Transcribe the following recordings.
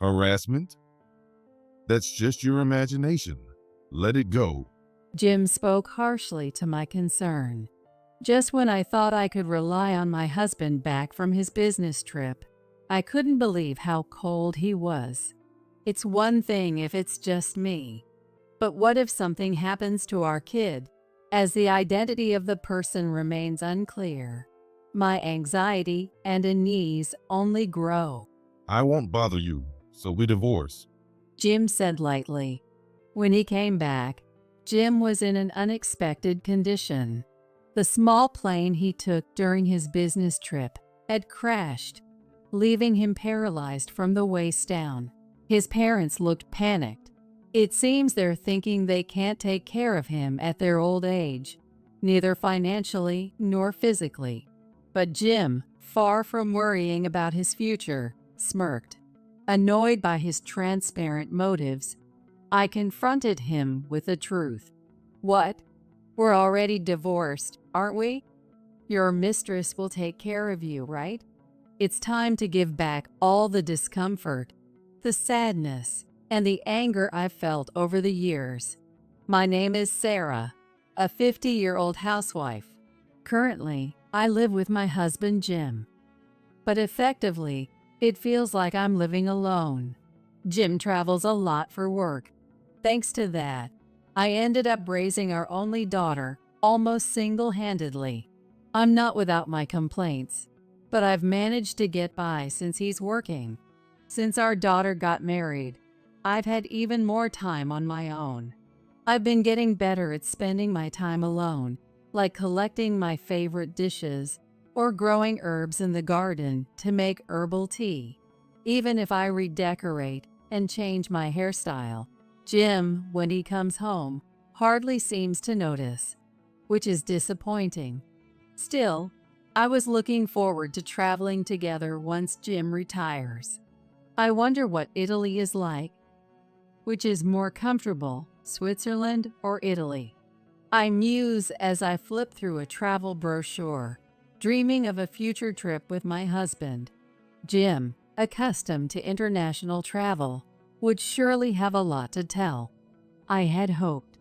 Harassment? That's just your imagination. Let it go. Jim spoke harshly to my concern. Just when I thought I could rely on my husband back from his business trip, I couldn't believe how cold he was. It's one thing if it's just me, but what if something happens to our kid? As the identity of the person remains unclear, my anxiety and unease only grow. I won't bother you, so we divorce. Jim said lightly. When he came back, Jim was in an unexpected condition. The small plane he took during his business trip had crashed, leaving him paralyzed from the waist down. His parents looked panicked. It seems they're thinking they can't take care of him at their old age, neither financially nor physically. But Jim, far from worrying about his future, smirked. Annoyed by his transparent motives, I confronted him with the truth. What? We're already divorced, aren't we? Your mistress will take care of you, right? It's time to give back all the discomfort, the sadness, and the anger I've felt over the years. My name is Sarah, a 50-year-old housewife. Currently, I live with my husband Jim. But effectively, it feels like I'm living alone. Jim travels a lot for work. Thanks to that, I ended up raising our only daughter almost single-handedly. I'm not without my complaints, but I've managed to get by since he's working. Since our daughter got married, I've had even more time on my own. I've been getting better at spending my time alone, like collecting my favorite dishes or growing herbs in the garden to make herbal tea. Even if I redecorate and change my hairstyle, Jim, when he comes home, hardly seems to notice, which is disappointing. Still, I was looking forward to traveling together once Jim retires. I wonder what Italy is like. Which is more comfortable, Switzerland or Italy? I muse as I flip through a travel brochure, dreaming of a future trip with my husband. Jim, accustomed to international travel, would surely have a lot to tell. I had hoped.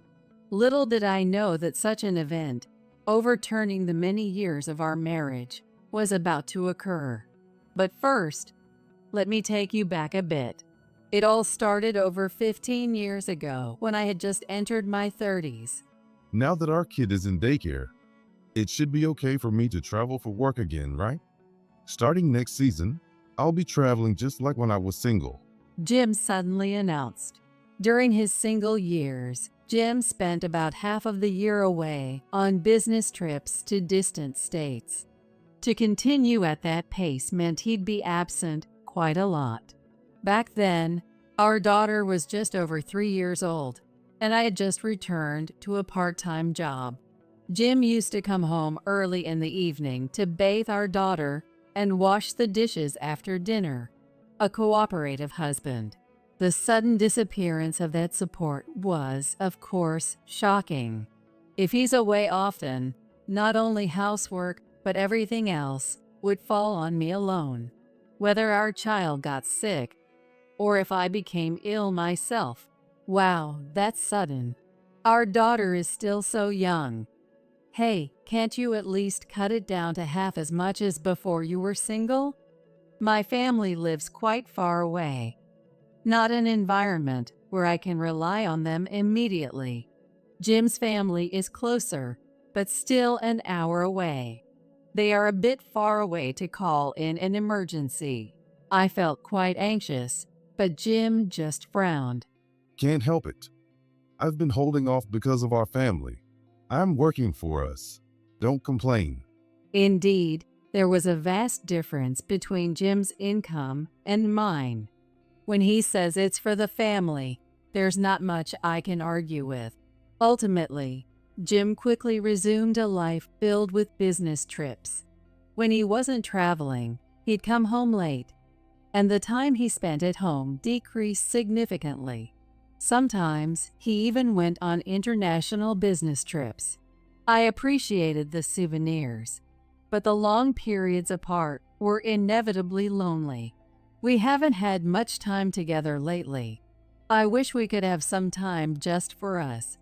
Little did I know that such an event, overturning the many years of our marriage, was about to occur. But first, let me take you back a bit. It all started over 15 years ago when I had just entered my 30s. Now that our kid is in daycare, it should be okay for me to travel for work again, right? Starting next season, I'll be traveling just like when I was single. Jim suddenly announced. During his single years, Jim spent about half of the year away on business trips to distant states. To continue at that pace meant he'd be absent quite a lot. Back then, our daughter was just over 3 years old, and I had just returned to a part-time job. Jim used to come home early in the evening to bathe our daughter and wash the dishes after dinner. A cooperative husband. The sudden disappearance of that support was, of course, shocking. If he's away often, not only housework, but everything else would fall on me alone. Whether our child got sick, or if I became ill myself. Wow, that's sudden. Our daughter is still so young. Hey, can't you at least cut it down to half as much as before you were single? My family lives quite far away. Not an environment where I can rely on them immediately. Jim's family is closer, but still an hour away. They are a bit far away to call in an emergency. I felt quite anxious, but Jim just frowned. Can't help it. I've been holding off because of our family. I'm working for us. Don't complain. Indeed, there was a vast difference between Jim's income and mine. When he says it's for the family, there's not much I can argue with. Ultimately, Jim quickly resumed a life filled with business trips. When he wasn't traveling, he'd come home late, and the time he spent at home decreased significantly. Sometimes he even went on international business trips. I appreciated the souvenirs, but the long periods apart were inevitably lonely. We haven't had much time together lately. I wish we could have some time just for us.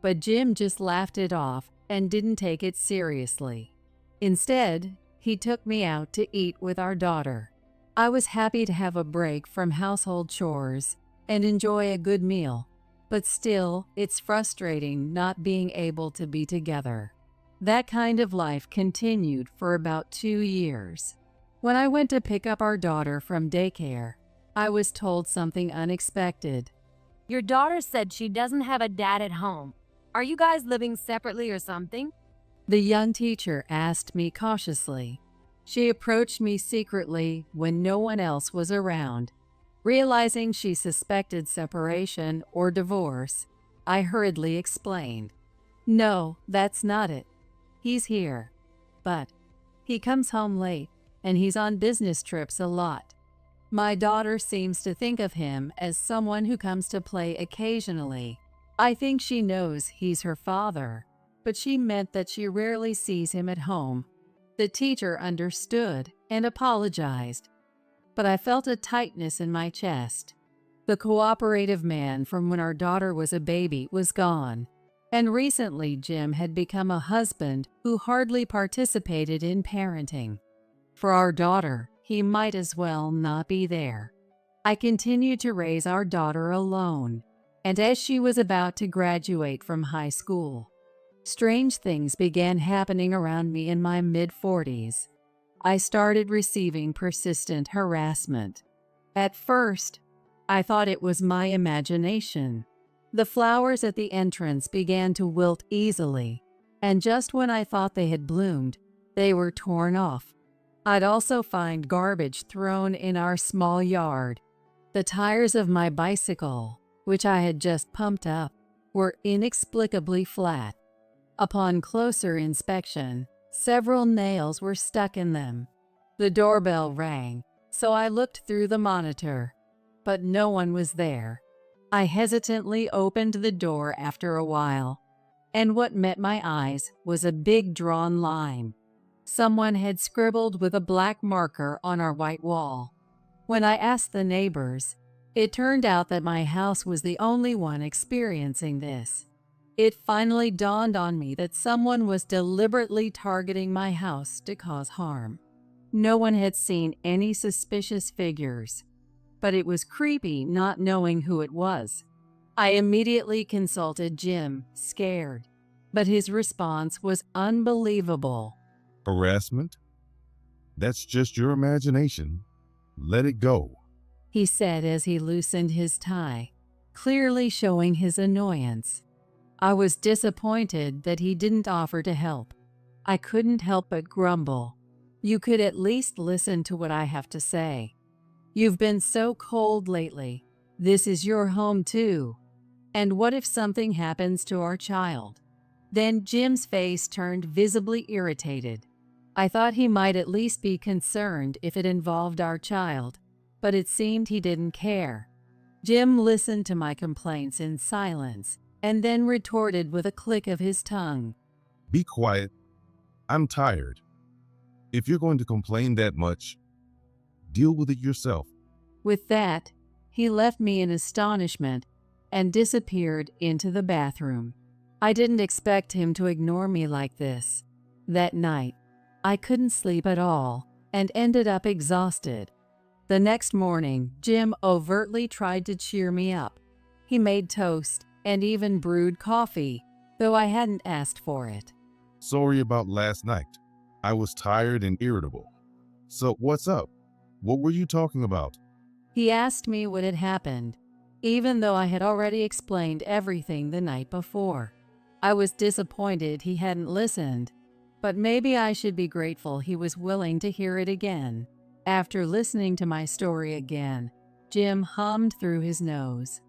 But Jim just laughed it off and didn't take it seriously. Instead, he took me out to eat with our daughter. I was happy to have a break from household chores and enjoy a good meal, but still, it's frustrating not being able to be together. That kind of life continued for about 2 years. When I went to pick up our daughter from daycare, I was told something unexpected. Your daughter said she doesn't have a dad at home. Are you guys living separately or something? The young teacher asked me cautiously. She approached me secretly when no one else was around. Realizing she suspected separation or divorce, I hurriedly explained. No, that's not it. He's here. But he comes home late, and he's on business trips a lot. My daughter seems to think of him as someone who comes to play occasionally. I think she knows he's her father, but she meant that she rarely sees him at home. The teacher understood and apologized, but I felt a tightness in my chest. The cooperative man from when our daughter was a baby was gone, and recently Jim had become a husband who hardly participated in parenting. For our daughter, he might as well not be there. I continued to raise our daughter alone, and as she was about to graduate from high school, strange things began happening around me in my mid-40s. I started receiving persistent harassment. At first, I thought it was my imagination. The flowers at the entrance began to wilt easily, and just when I thought they had bloomed, they were torn off. I'd also find garbage thrown in our small yard. The tires of my bicycle, which I had just pumped up, were inexplicably flat. Upon closer inspection, several nails were stuck in them. The doorbell rang, so I looked through the monitor, but no one was there. I hesitantly opened the door after a while, and what met my eyes was a big drawn line. Someone had scribbled with a black marker on our white wall. When I asked the neighbors, it turned out that my house was the only one experiencing this. It finally dawned on me that someone was deliberately targeting my house to cause harm. No one had seen any suspicious figures, but it was creepy not knowing who it was. I immediately consulted Jim, scared, but his response was unbelievable. Harassment? That's just your imagination. Let it go, He said as he loosened his tie, clearly showing his annoyance. I was disappointed that he didn't offer to help. I couldn't help but grumble. You could at least listen to what I have to say. You've been so cold lately. This is your home too. And what if something happens to our child? Then Jim's face turned visibly irritated. I thought he might at least be concerned if it involved our child, but it seemed he didn't care. Jim listened to my complaints in silence and then retorted with a click of his tongue. Be quiet. I'm tired. If you're going to complain that much, deal with it yourself. With that, he left me in astonishment and disappeared into the bathroom. I didn't expect him to ignore me like this. That night, I couldn't sleep at all and ended up exhausted. The next morning, Jim overtly tried to cheer me up. He made toast and even brewed coffee, though I hadn't asked for it. Sorry about last night. I was tired and irritable. So what's up? What were you talking about? He asked me what had happened, even though I had already explained everything the night before. I was disappointed he hadn't listened, but maybe I should be grateful he was willing to hear it again. After listening to my story again, Jim hummed through his nose.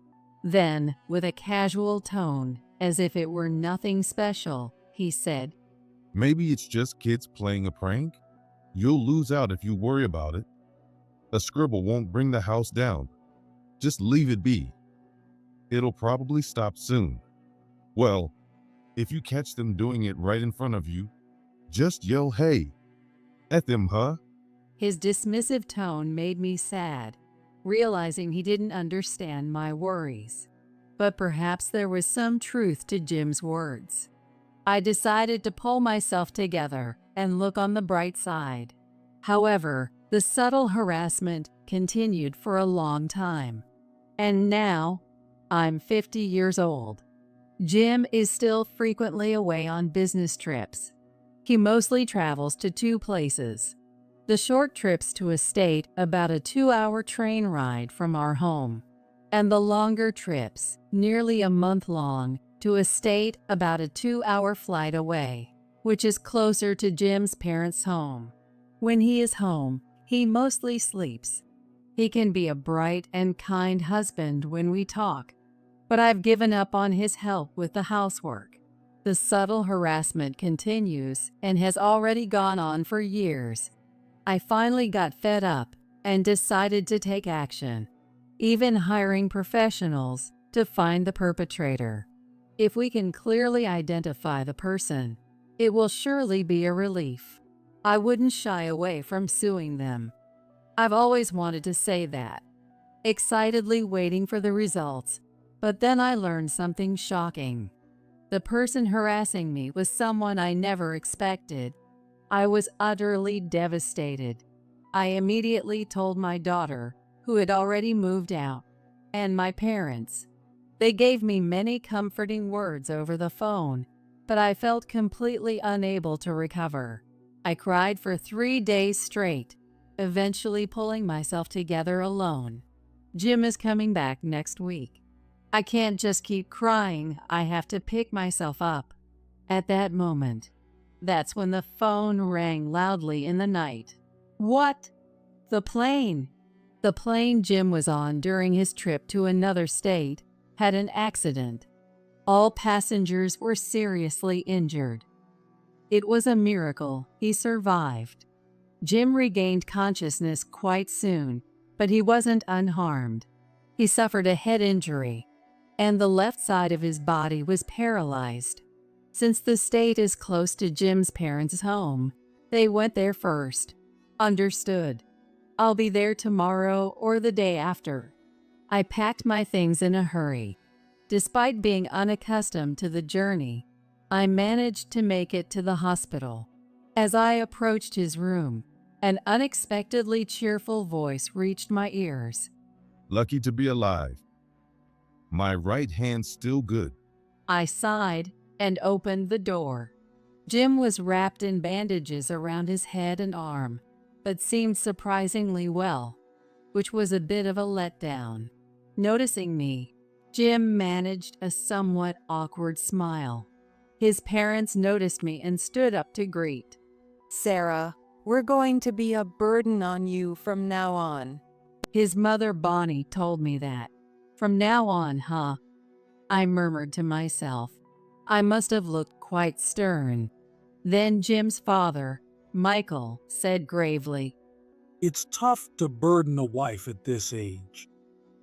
Then, with a casual tone, as if it were nothing special, he said, Maybe it's just kids playing a prank? You'll lose out if you worry about it. A scribble won't bring the house down. Just leave it be. It'll probably stop soon. Well, if you catch them doing it right in front of you, just yell hey at them, huh? His dismissive tone made me sad. realizing he didn't understand my worries. But perhaps there was some truth to Jim's words. I decided to pull myself together and look on the bright side. However, the subtle harassment continued for a long time. And now, I'm 50 years old. Jim is still frequently away on business trips. He mostly travels to 2 places. The short trips to a state about a 2-hour train ride from our home, and the longer trips, nearly a month long, to a state about a 2-hour flight away, which is closer to Jim's parents' home. When he is home, he mostly sleeps. He can be a bright and kind husband when we talk, but I've given up on his help with the housework. The subtle harassment continues and has already gone on for years. I finally got fed up and decided to take action, even hiring professionals to find the perpetrator. If we can clearly identify the person, it will surely be a relief. I wouldn't shy away from suing them. I've always wanted to say that, excitedly waiting for the results, but then I learned something shocking. The person harassing me was someone I never expected. I was utterly devastated. I immediately told my daughter, who had already moved out, and my parents. They gave me many comforting words over the phone, but I felt completely unable to recover. I cried for 3 days straight, eventually pulling myself together alone. Jim is coming back next week. I can't just keep crying, I have to pick myself up. At that moment, that's when the phone rang loudly in the night. What? The plane! The plane Jim was on during his trip to another state had an accident. All passengers were seriously injured. It was a miracle he survived. Jim regained consciousness quite soon, but he wasn't unharmed. He suffered a head injury, and the left side of his body was paralyzed. Since the state is close to Jim's parents' home, they went there first. Understood. I'll be there tomorrow or the day after. I packed my things in a hurry. Despite being unaccustomed to the journey, I managed to make it to the hospital. As I approached his room, an unexpectedly cheerful voice reached my ears. Lucky to be alive. My right hand's still good. I sighed and opened the door. Jim was wrapped in bandages around his head and arm, but seemed surprisingly well, which was a bit of a letdown. Noticing me, Jim managed a somewhat awkward smile. His parents noticed me and stood up to greet. Sarah, we're going to be a burden on you from now on. His mother, Bonnie, told me that. From now on, huh? I murmured to myself. I must have looked quite stern. Then Jim's father, Michael, said gravely, It's tough to burden a wife at this age.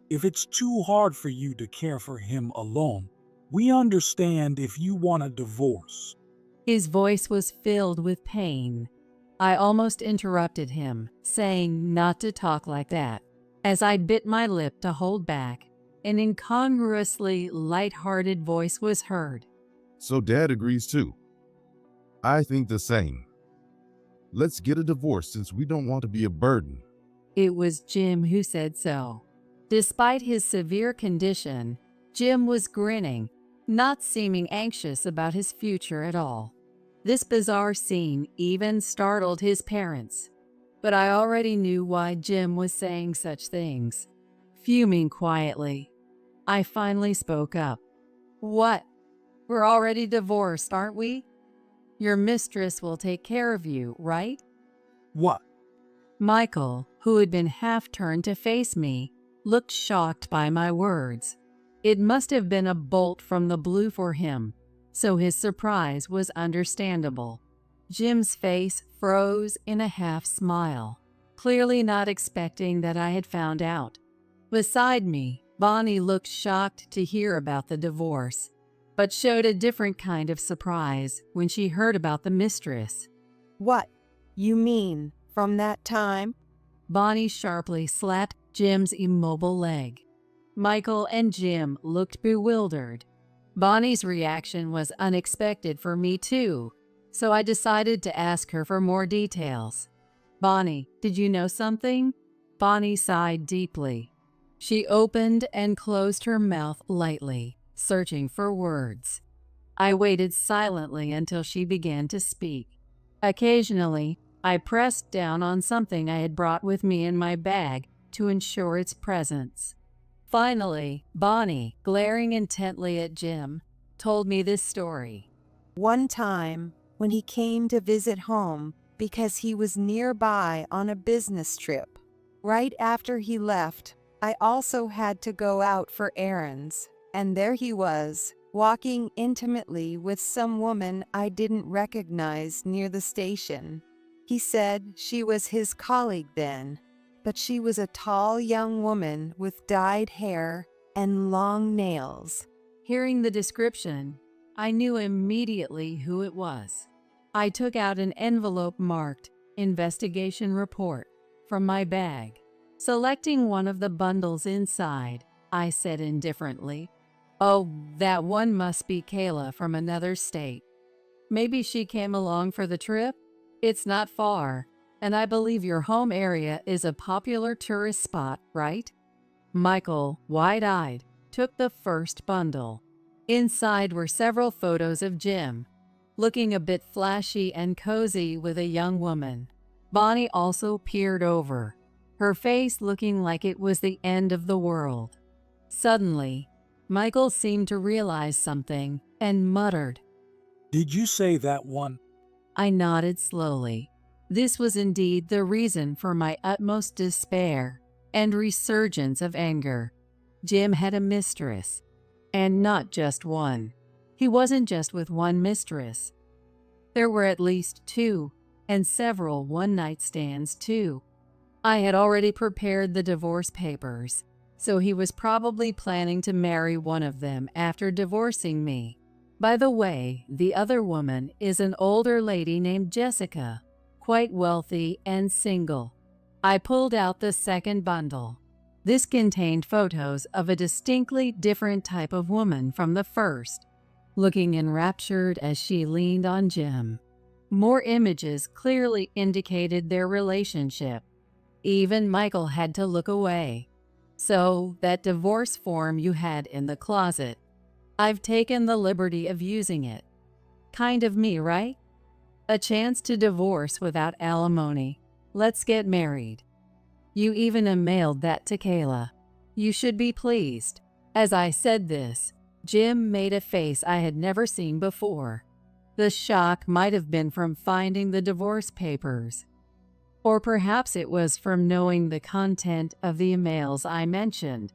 If it's too hard for you to care for him alone, we understand if you want a divorce. His voice was filled with pain. I almost interrupted him, saying not to talk like that. As I bit my lip to hold back, an incongruously light-hearted voice was heard. So Dad agrees too. I think the same. Let's get a divorce since we don't want to be a burden. It was Jim who said so. Despite his severe condition, Jim was grinning, not seeming anxious about his future at all. This bizarre scene even startled his parents, but I already knew why Jim was saying such things. Fuming quietly, I finally spoke up. What? We're already divorced, aren't we? Your mistress will take care of you, right? What? Michael, who had been half turned to face me, looked shocked by my words. It must have been a bolt from the blue for him, so his surprise was understandable. Jim's face froze in a half smile, clearly not expecting that I had found out. Beside me, Bonnie looked shocked to hear about the divorce, but showed a different kind of surprise when she heard about the mistress. What? You mean from that time? Bonnie sharply slapped Jim's immobile leg. Michael and Jim looked bewildered. Bonnie's reaction was unexpected for me too, so I decided to ask her for more details. "Bonnie, did you know something?" Bonnie sighed deeply. She opened and closed her mouth lightly, searching for words. I waited silently until she began to speak. Occasionally, I pressed down on something I had brought with me in my bag to ensure its presence. Finally, Bonnie, glaring intently at Jim, told me this story. One time, when he came to visit home because he was nearby on a business trip, right after he left, I also had to go out for errands, and there he was, walking intimately with some woman I didn't recognize near the station. He said she was his colleague then, but she was a tall young woman with dyed hair and long nails. Hearing the description, I knew immediately who it was. I took out an envelope marked "Investigation Report" from my bag. Selecting one of the bundles inside, I said indifferently, "Oh, that one must be Kayla from another state. Maybe she came along for the trip? It's not far, and I believe your home area is a popular tourist spot, right?" Michael, wide-eyed, took the first bundle. Inside were several photos of Jim, looking a bit flashy and cozy with a young woman. Bonnie also peered over, her face looking like it was the end of the world. Suddenly, Michael seemed to realize something and muttered. Did you say that one? I nodded slowly. This was indeed the reason for my utmost despair and resurgence of anger. Jim had a mistress, and not just one. He wasn't just with one mistress. There were at least two, and several one-night stands too. I had already prepared the divorce papers, so he was probably planning to marry one of them after divorcing me. By the way, the other woman is an older lady named Jessica, quite wealthy and single. I pulled out the second bundle. This contained photos of a distinctly different type of woman from the first, looking enraptured as she leaned on Jim. More images clearly indicated their relationship. Even Michael had to look away. "So, that divorce form you had in the closet, I've taken the liberty of using it. Kind of me, right? A chance to divorce without alimony. Let's get married. You even mailed that to Kayla. You should be pleased." As I said this, Jim made a face I had never seen before. The shock might have been from finding the divorce papers, or perhaps it was from knowing the content of the emails I mentioned.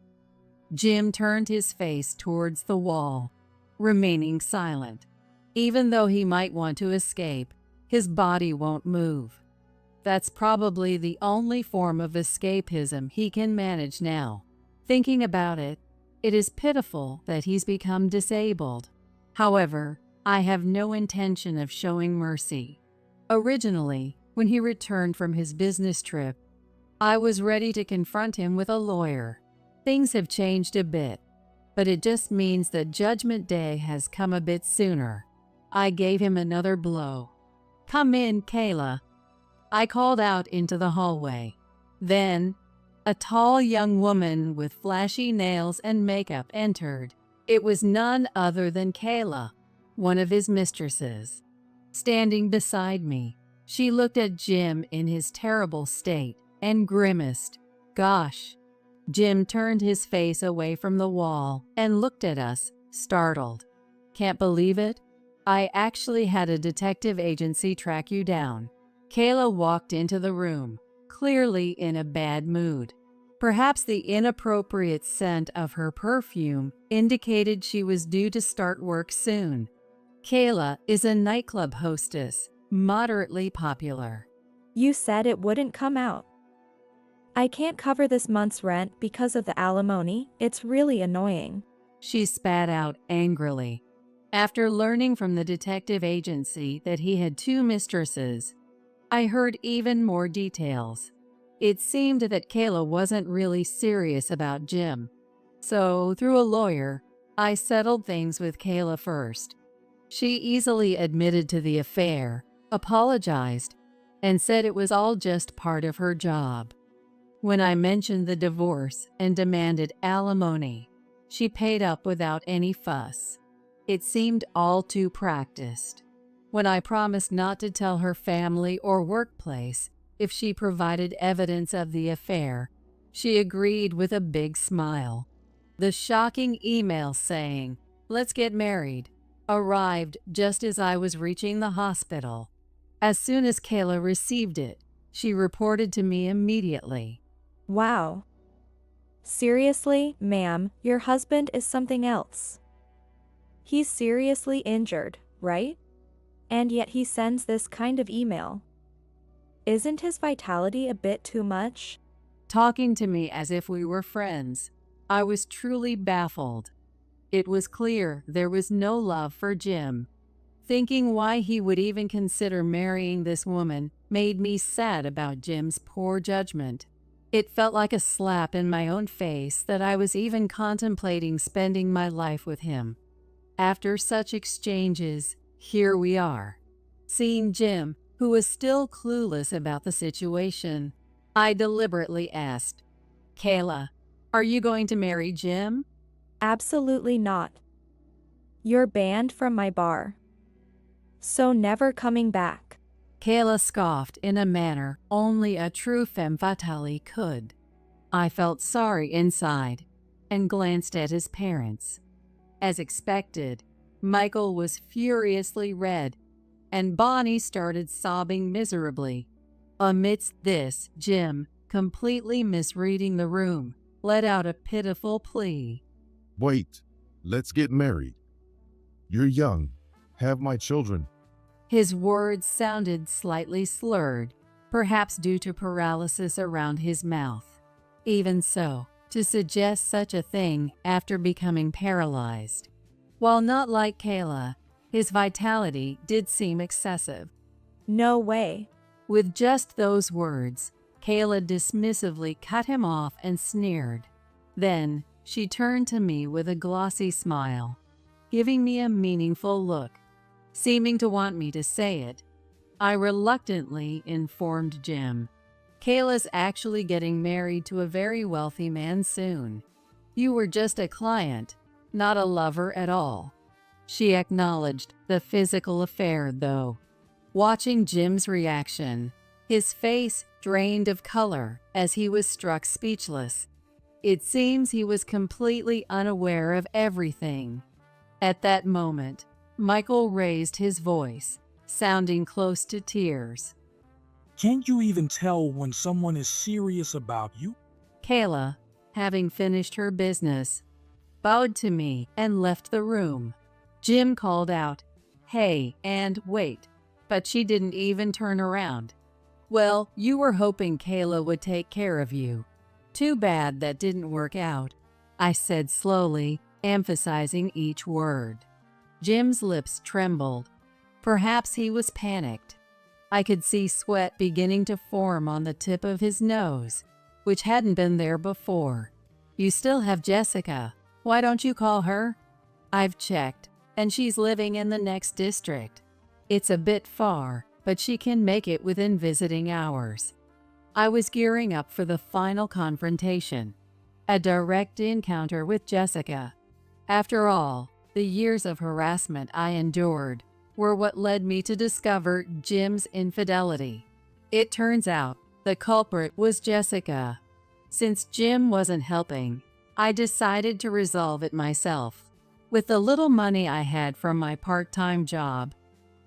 Jim turned his face towards the wall, remaining silent. Even though he might want to escape, his body won't move. That's probably the only form of escapism he can manage now. Thinking about it, it is pitiful that he's become disabled. However, I have no intention of showing mercy. Originally, when he returned from his business trip, I was ready to confront him with a lawyer. Things have changed a bit, but it just means that Judgment Day has come a bit sooner. I gave him another blow. "Come in, Kayla," I called out into the hallway. Then, a tall young woman with flashy nails and makeup entered. It was none other than Kayla, one of his mistresses. Standing beside me, she looked at Jim in his terrible state and grimaced. "Gosh." Jim turned his face away from the wall and looked at us, startled. "Can't believe it? I actually had a detective agency track you down." Kayla walked into the room, clearly in a bad mood. Perhaps the inappropriate scent of her perfume indicated she was due to start work soon. Kayla is a nightclub hostess, moderately popular. "You said it wouldn't come out. I can't cover this month's rent because of the alimony. It's really annoying." She spat out angrily. After learning from the detective agency that he had two mistresses, I heard even more details. It seemed that Kayla wasn't really serious about Jim. So, through a lawyer, I settled things with Kayla first. She easily admitted to the affair, apologized, and said it was all just part of her job. When I mentioned the divorce and demanded alimony, she paid up without any fuss. It seemed all too practiced. When I promised not to tell her family or workplace if she provided evidence of the affair, she agreed with a big smile. The shocking email saying, "Let's get married," arrived just as I was reaching the hospital. As soon as Kayla received it, she reported to me immediately. Wow. Seriously, ma'am, your husband is something else. He's seriously injured, right? And yet he sends this kind of email. Isn't his vitality a bit too much? Talking to me as if we were friends, I was truly baffled. It was clear there was no love for Jim. Thinking why he would even consider marrying this woman made me sad about Jim's poor judgment. It felt like a slap in my own face that I was even contemplating spending my life with him. After such exchanges, here we are. Seeing Jim, who was still clueless about the situation, I deliberately asked, "Kayla, are you going to marry Jim?" Absolutely not. You're banned from my bar. So never coming back. Kayla scoffed in a manner only a true femme fatale could. I felt sorry inside and glanced at his parents. As expected, Michael was furiously red, and Bonnie started sobbing miserably. Amidst this, Jim, completely misreading the room, let out a pitiful plea. Wait, let's get married. You're young. Have my children. His words sounded slightly slurred, perhaps due to paralysis around his mouth. Even so, to suggest such a thing after becoming paralyzed. While not like Kayla, his vitality did seem excessive. No way. With just those words, Kayla dismissively cut him off and sneered. Then, she turned to me with a glossy smile, giving me a meaningful look. Seeming to want me to say it, I reluctantly informed Jim. "Kayla's actually getting married to a very wealthy man soon. You were just a client, not a lover at all." She acknowledged the physical affair, though. Watching Jim's reaction, his face drained of color as he was struck speechless. It seems he was completely unaware of everything. At that moment, Michael raised his voice, sounding close to tears. Can't you even tell when someone is serious about you? Kayla, having finished her business, bowed to me and left the room. Jim called out, "Hey, and wait," but she didn't even turn around. "Well, you were hoping Kayla would take care of you. Too bad that didn't work out," I said slowly, emphasizing each word. Jim's lips trembled. Perhaps he was panicked. I could see sweat beginning to form on the tip of his nose, which hadn't been there before. "You still have Jessica. Why don't you call her?" "I've checked, and she's living in the next district. It's a bit far, but she can make it within visiting hours." I was gearing up for the final confrontation, a direct encounter with Jessica. After all, the years of harassment I endured were what led me to discover Jim's infidelity. It turns out the culprit was Jessica. Since Jim wasn't helping, I decided to resolve it myself. With the little money I had from my part-time job,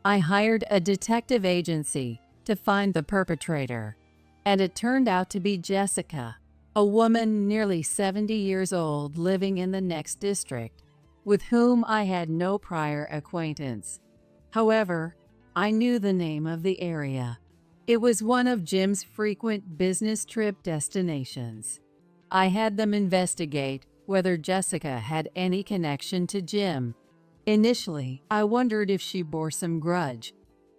I hired a detective agency to find the perpetrator, and it turned out to be Jessica, a woman nearly 70 years old living in the next district, with whom I had no prior acquaintance. However, I knew the name of the area. It was one of Jim's frequent business trip destinations. I had them investigate whether Jessica had any connection to Jim. Initially, I wondered if she bore some grudge,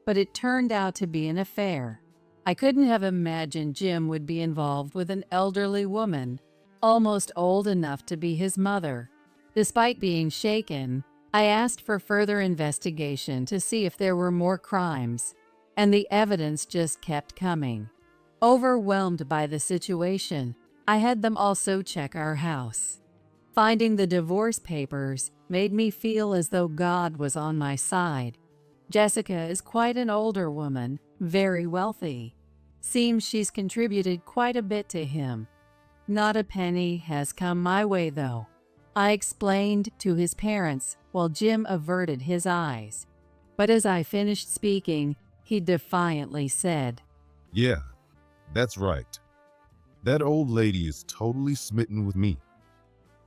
but it turned out to be an affair. I couldn't have imagined Jim would be involved with an elderly woman, almost old enough to be his mother. Despite being shaken, I asked for further investigation to see if there were more crimes, and the evidence just kept coming. Overwhelmed by the situation, I had them also check our house. Finding the divorce papers made me feel as though God was on my side. Jessica is quite an older woman, very wealthy. Seems she's contributed quite a bit to him. Not a penny has come my way, though. I explained to his parents while Jim averted his eyes. But as I finished speaking, he defiantly said, Yeah, that's right. That old lady is totally smitten with me.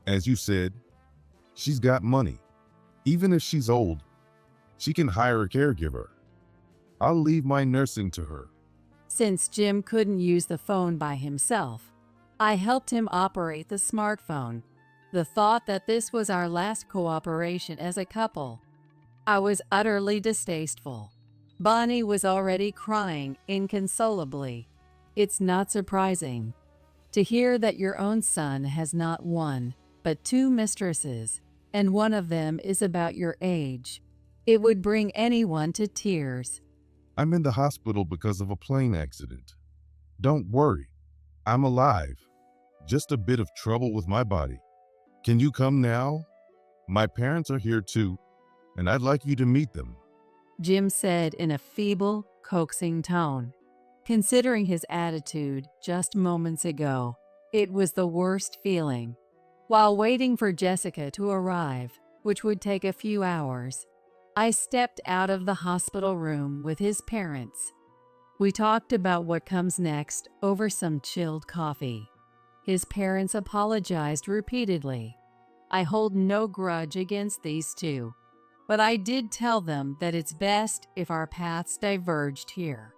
As you said, she's got money. Even if she's old, she can hire a caregiver. I'll leave my nursing to her. Since Jim couldn't use the phone by himself, I helped him operate the smartphone. The thought that this was our last cooperation as a couple, I was utterly distasteful. Bonnie was already crying inconsolably. It's not surprising to hear that your own son has not one, but two mistresses, and one of them is about your age. It would bring anyone to tears. I'm in the hospital because of a plane accident. Don't worry, I'm alive. Just a bit of trouble with my body. Can you come now? My parents are here too, and I'd like you to meet them. Jim said in a feeble, coaxing tone. Considering his attitude just moments ago, it was the worst feeling. While waiting for Jessica to arrive, which would take a few hours, I stepped out of the hospital room with his parents. We talked about what comes next over some chilled coffee. His parents apologized repeatedly. I hold no grudge against these two, but I did tell them that it's best if our paths diverged here.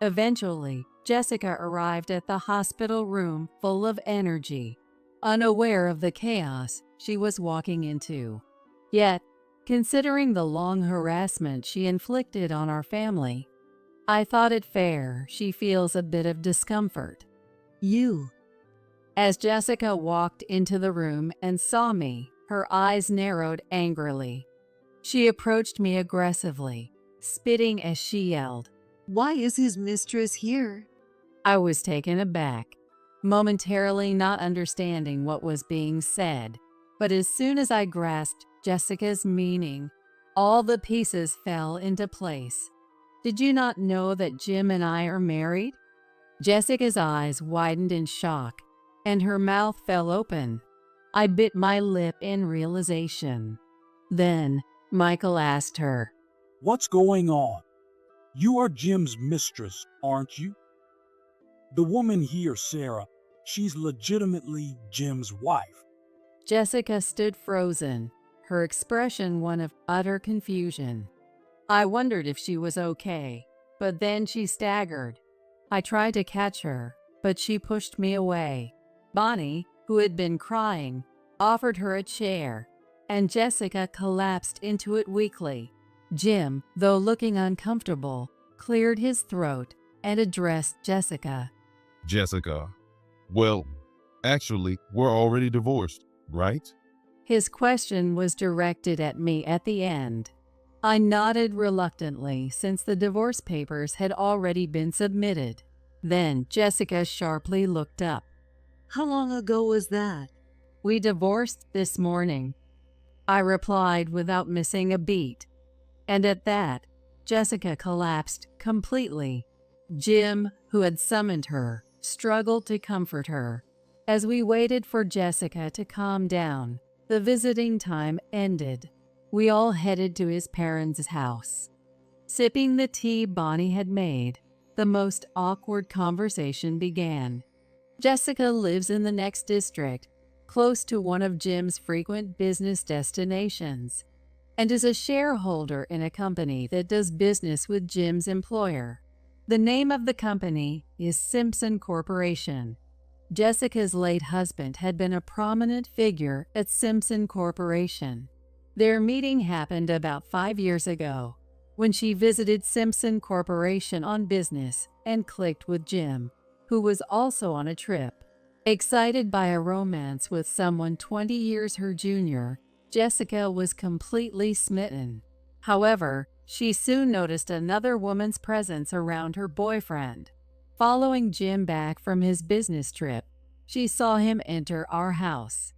Eventually, Jessica arrived at the hospital room full of energy, unaware of the chaos she was walking into. Yet, considering the long harassment she inflicted on our family, I thought it fair she feels a bit of discomfort. You. As Jessica walked into the room and saw me, her eyes narrowed angrily. She approached me aggressively, spitting as she yelled, Why is his mistress here? I was taken aback, momentarily not understanding what was being said. But as soon as I grasped Jessica's meaning, all the pieces fell into place. Did you not know that Jim and I are married? Jessica's eyes widened in shock, and her mouth fell open. I bit my lip in realization. Then Michael asked her, What's going on? You are Jim's mistress, aren't you? The woman here, Sarah, she's legitimately Jim's wife. Jessica stood frozen, her expression one of utter confusion. I wondered if she was okay, but then she staggered. I tried to catch her, but she pushed me away. Bonnie, who had been crying, offered her a chair, and Jessica collapsed into it weakly. Jim, though looking uncomfortable, cleared his throat and addressed Jessica. Jessica, well, actually, we're already divorced, right? His question was directed at me at the end. I nodded reluctantly since the divorce papers had already been submitted. Then Jessica sharply looked up. How long ago was that? We divorced this morning, I replied without missing a beat. And at that, Jessica collapsed completely. Jim, who had summoned her, struggled to comfort her. As we waited for Jessica to calm down, the visiting time ended. We all headed to his parents' house. Sipping the tea Bonnie had made, the most awkward conversation began. Jessica lives in the next district, close to one of Jim's frequent business destinations, and is a shareholder in a company that does business with Jim's employer. The name of the company is Simpson Corporation. Jessica's late husband had been a prominent figure at Simpson Corporation. Their meeting happened about 5 years ago, when she visited Simpson Corporation on business and clicked with Jim, who was also on a trip. Excited by a romance with someone 20 years her junior, Jessica was completely smitten. However, she soon noticed another woman's presence around her boyfriend. Following Jim back from his business trip, she saw him enter our house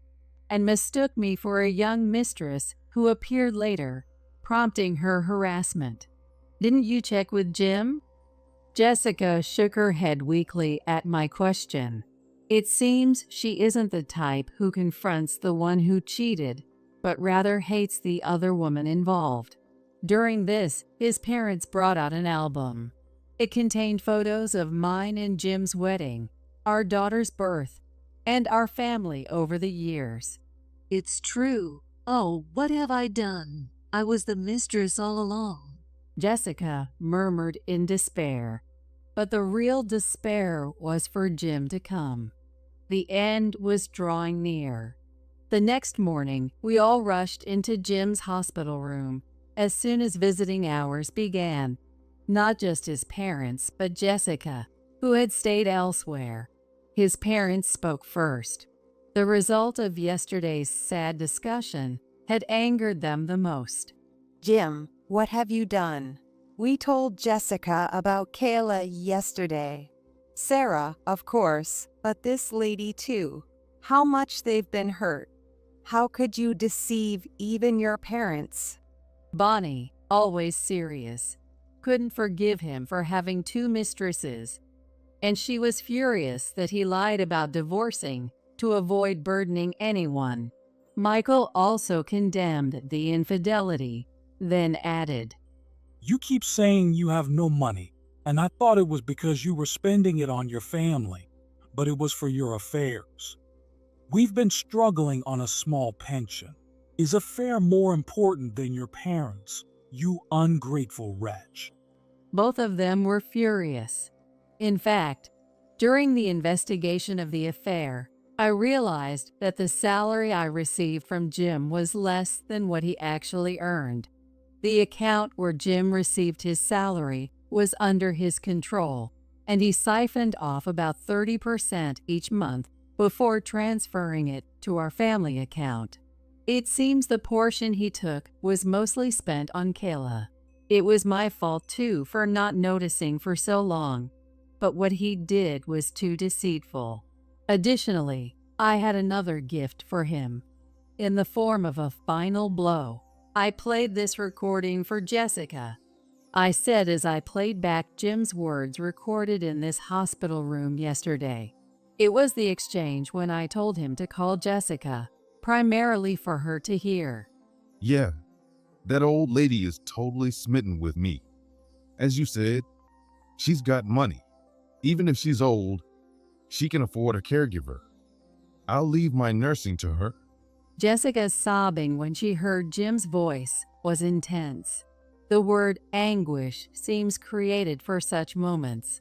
and mistook me for a young mistress who appeared later, prompting her harassment. "Didn't you check with Jim?" Jessica shook her head weakly at my question. It seems she isn't the type who confronts the one who cheated, but rather hates the other woman involved. During this, his parents brought out an album. It contained photos of mine and Jim's wedding, our daughter's birth, and our family over the years. It's true. Oh, what have I done? I was the mistress all along. Jessica murmured in despair. But the real despair was for Jim to come. The end was drawing near. The next morning, we all rushed into Jim's hospital room as soon as visiting hours began. Not just his parents, but Jessica, who had stayed elsewhere. His parents spoke first. The result of yesterday's sad discussion had angered them the most. Jim, what have you done? We told Jessica about Kayla yesterday. Sarah, of course, but this lady too. How much they've been hurt. How could you deceive even your parents? Bonnie, always serious, couldn't forgive him for having two mistresses, and she was furious that he lied about divorcing to avoid burdening anyone. Michael also condemned the infidelity, then added, You keep saying you have no money, and I thought it was because you were spending it on your family, but it was for your affairs. We've been struggling on a small pension. Is affair more important than your parents, you ungrateful wretch? Both of them were furious. In fact, during the investigation of the affair, I realized that the salary I received from Jim was less than what he actually earned. The account where Jim received his salary was under his control, and he siphoned off about 30% each month before transferring it to our family account. It seems the portion he took was mostly spent on Kayla. It was my fault too for not noticing for so long, but what he did was too deceitful. Additionally, I had another gift for him. In the form of a final blow, I played this recording for Jessica. I said as I played back Jim's words recorded in this hospital room yesterday. It was the exchange when I told him to call Jessica, primarily for her to hear. Yeah, that old lady is totally smitten with me. As you said, she's got money. Even if she's old, she can afford a caregiver. I'll leave my nursing to her. Jessica's sobbing when she heard Jim's voice was intense. The word anguish seems created for such moments.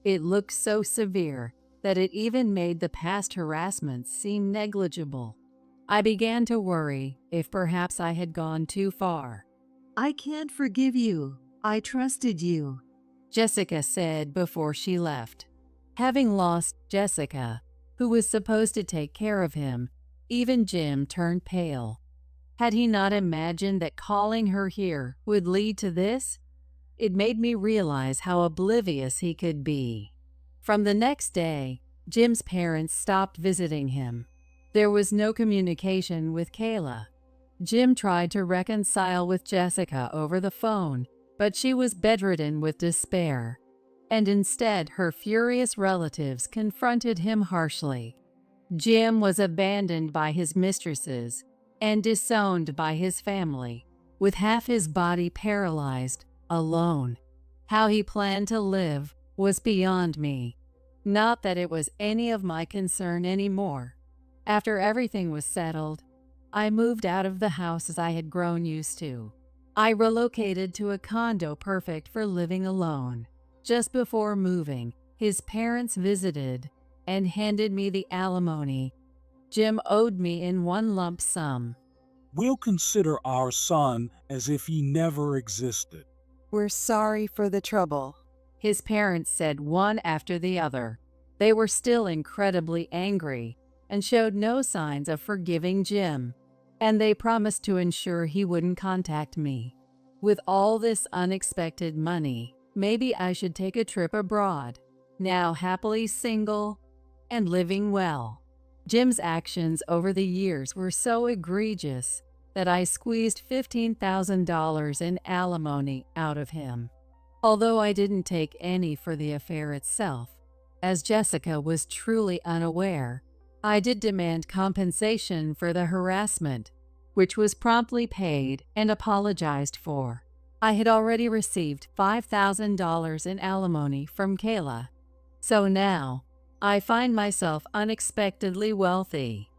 It looked so severe that it even made the past harassment seem negligible. I began to worry if perhaps I had gone too far. I can't forgive you. I trusted you. Jessica said before she left. Having lost Jessica, who was supposed to take care of him, even Jim turned pale. Had he not imagined that calling her here would lead to this? It made me realize how oblivious he could be. From the next day, Jim's parents stopped visiting him. There was no communication with Kayla. Jim tried to reconcile with Jessica over the phone, but she was bedridden with despair, and instead her furious relatives confronted him harshly. Jim was abandoned by his mistresses and disowned by his family, with half his body paralyzed, alone. How he planned to live was beyond me. Not that it was any of my concern anymore. After everything was settled, I moved out of the house as I had grown used to. I relocated to a condo perfect for living alone. Just before moving, his parents visited and handed me the alimony Jim owed me in one lump sum. We'll consider our son as if he never existed. We're sorry for the trouble. his parents said one after the other. They were still incredibly angry and showed no signs of forgiving Jim, and they promised to ensure he wouldn't contact me. With all this unexpected money, maybe I should take a trip abroad, now happily single and living well. Jim's actions over the years were so egregious that I squeezed $15,000 in alimony out of him. Although I didn't take any for the affair itself, as Jessica was truly unaware, I did demand compensation for the harassment, which was promptly paid and apologized for. I had already received $5,000 in alimony from Kayla, so now I find myself unexpectedly wealthy.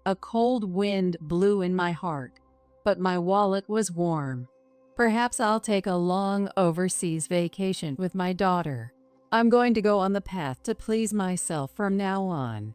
A cold wind blew in my heart, but my wallet was warm. Perhaps I'll take a long overseas vacation with my daughter. I'm going to go on the path to please myself from now on.